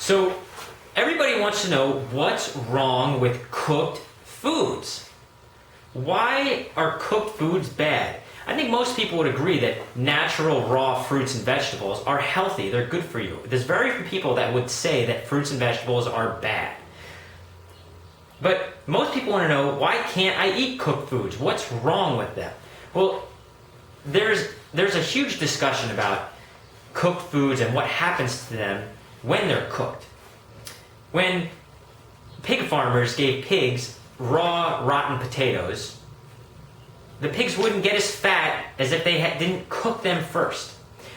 So everybody wants to know what's wrong with cooked foods. Why are cooked foods bad? I think most people would agree that natural raw fruits and vegetables are healthy, they're good for you. There's very few people that would say that fruits and vegetables are bad. But most people want to know, why can't I eat cooked foods? What's wrong with them? Well, there's a huge discussion about cooked foods and what happens to them when they're cooked. When pig farmers gave pigs raw, rotten potatoes, the pigs wouldn't get as fat as if they didn't cook them first.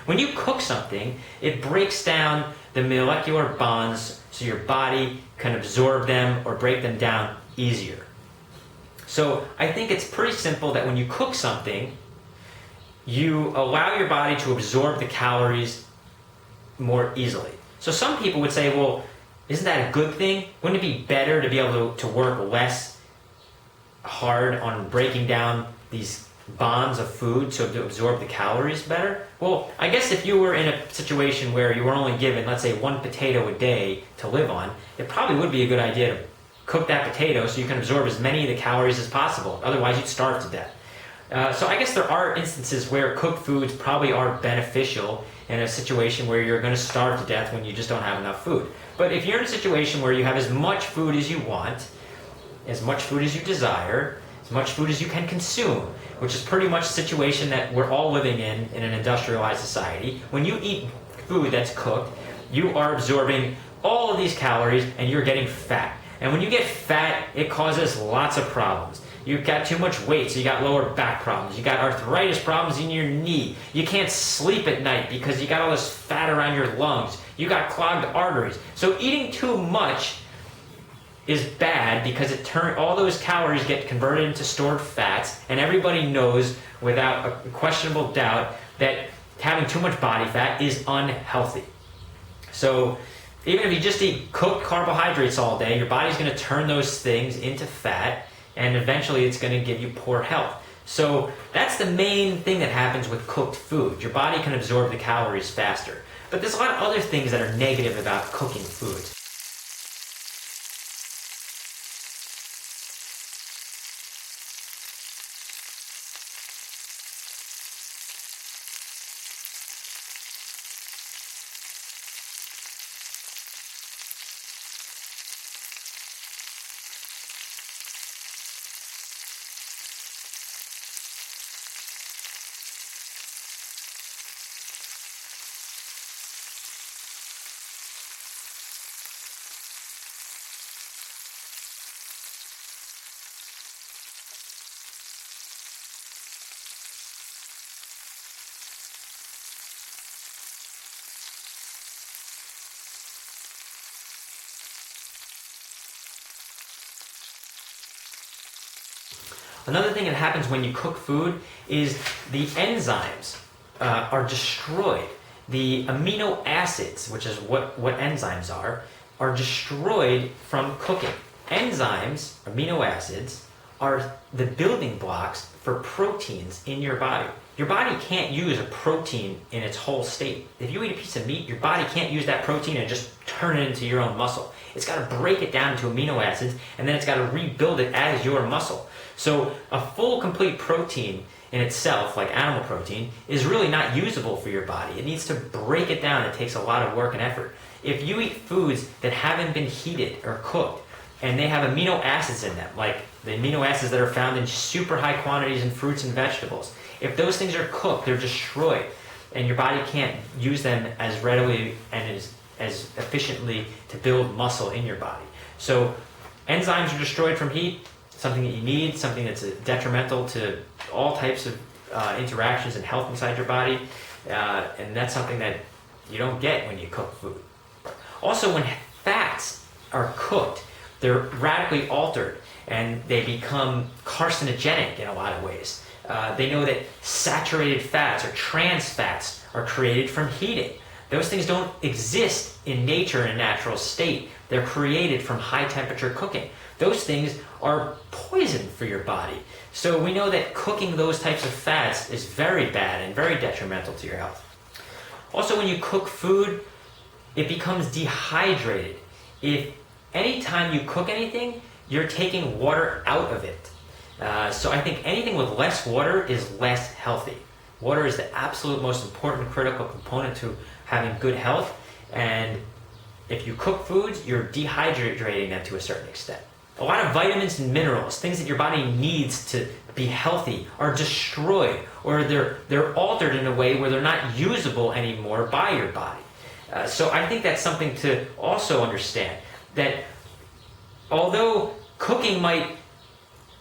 When you cook something, it breaks down the molecular bonds so your body can absorb them or break them down easier. So I think it's pretty simple that when you cook something, you allow your body to absorb the calories more easily. So some people would say, well, isn't that a good thing? Wouldn't it be better to be able to work less hard on breaking down these bonds of food to absorb the calories better? Well, I guess if you were in a situation where you were only given, let's say, 1 potato a day to live on, it probably would be a good idea to cook that potato so you can absorb as many of the calories as possible. Otherwise, you'd starve to death. So I guess there are instances where cooked foods probably are beneficial in a situation where you're going to starve to death when you just don't have enough food. But if you're in a situation where you have as much food as you want, as much food as you desire, as much food as you can consume, which is pretty much the situation that we're all living in an industrialized society. When you eat food that's cooked, you are absorbing all of these calories and you're getting fat. And when you get fat, it causes lots of problems. You've got too much weight, so you got lower back problems. You got arthritis problems in your knee. You can't sleep at night because you got all this fat around your lungs. You got clogged arteries. So eating too much is bad because all those calories get converted into stored fats, and everybody knows without a questionable doubt that having too much body fat is unhealthy. So even if you just eat cooked carbohydrates all day, your body's going to turn those things into fat, and eventually it's going to give you poor health. So that's the main thing that happens with cooked food. Your body can absorb the calories faster. But there's a lot of other things that are negative about cooking foods. Another thing that happens when you cook food is the enzymes are destroyed. The amino acids, which is what enzymes are destroyed from cooking. Enzymes, amino acids, are the building blocks for proteins in your body. Your body can't use a protein in its whole state. If you eat a piece of meat, your body can't use that protein and just turn it into your own muscle. It's got to break it down into amino acids, and then it's got to rebuild it as your muscle. So a full, complete protein in itself, like animal protein, is really not usable for your body. It needs to break it down. It takes a lot of work and effort. If you eat foods that haven't been heated or cooked, and they have amino acids in them, like the amino acids that are found in super high quantities in fruits and vegetables, if those things are cooked, they're destroyed, and your body can't use them as readily and as efficiently to build muscle in your body. So enzymes are destroyed from heat, something that you need, something that's detrimental to all types of interactions and health inside your body, and that's something that you don't get when you cook food. Also, when fats are cooked, they're radically altered and they become carcinogenic in a lot of ways. They know that saturated fats or trans fats are created from heating. Those things don't exist in nature in a natural state. They're created from high temperature cooking. Those things are poison for your body. So we know that cooking those types of fats is very bad and very detrimental to your health. Also, when you cook food, it becomes dehydrated. If anytime you cook anything, you're taking water out of it. So I think anything with less water is less healthy. Water is the absolute most important critical component to having good health, and if you cook foods, you're dehydrating them to a certain extent. A lot of vitamins and minerals, things that your body needs to be healthy, are destroyed, or they're altered in a way where they're not usable anymore by your body. So I think that's something to also understand, that although cooking might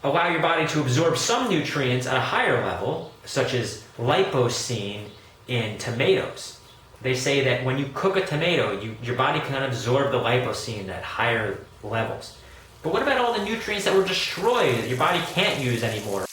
allow your body to absorb some nutrients at a higher level, such as lipocene in tomatoes. They say that when you cook a tomato, your body can absorb the lipocene at higher levels. But what about all the nutrients that were destroyed that your body can't use anymore?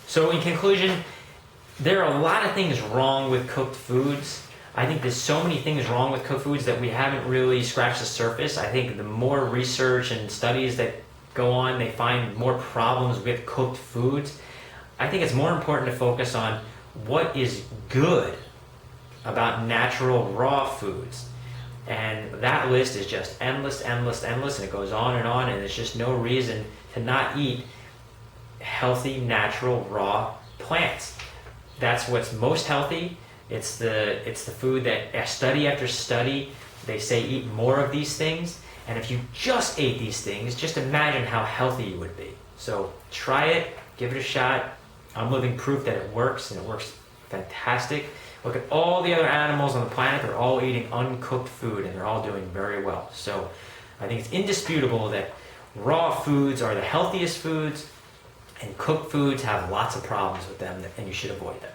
So in conclusion, there are a lot of things wrong with cooked foods. I think there's so many things wrong with cooked foods that we haven't really scratched the surface. I think the more research and studies that go on, they find more problems with cooked foods. I think it's more important to focus on what is good about natural raw foods. And that list is just endless, endless, endless, and it goes on, and there's just no reason to not eat healthy, natural, raw plants. That's what's most healthy. It's the food that study after study, they say eat more of these things. And if you just ate these things, just imagine how healthy you would be. So try it, give it a shot. I'm living proof that it works, and it works fantastic. Look at all the other animals on the planet. They're all eating uncooked food, and they're all doing very well. So I think it's indisputable that raw foods are the healthiest foods, and cooked foods have lots of problems with them, and you should avoid them.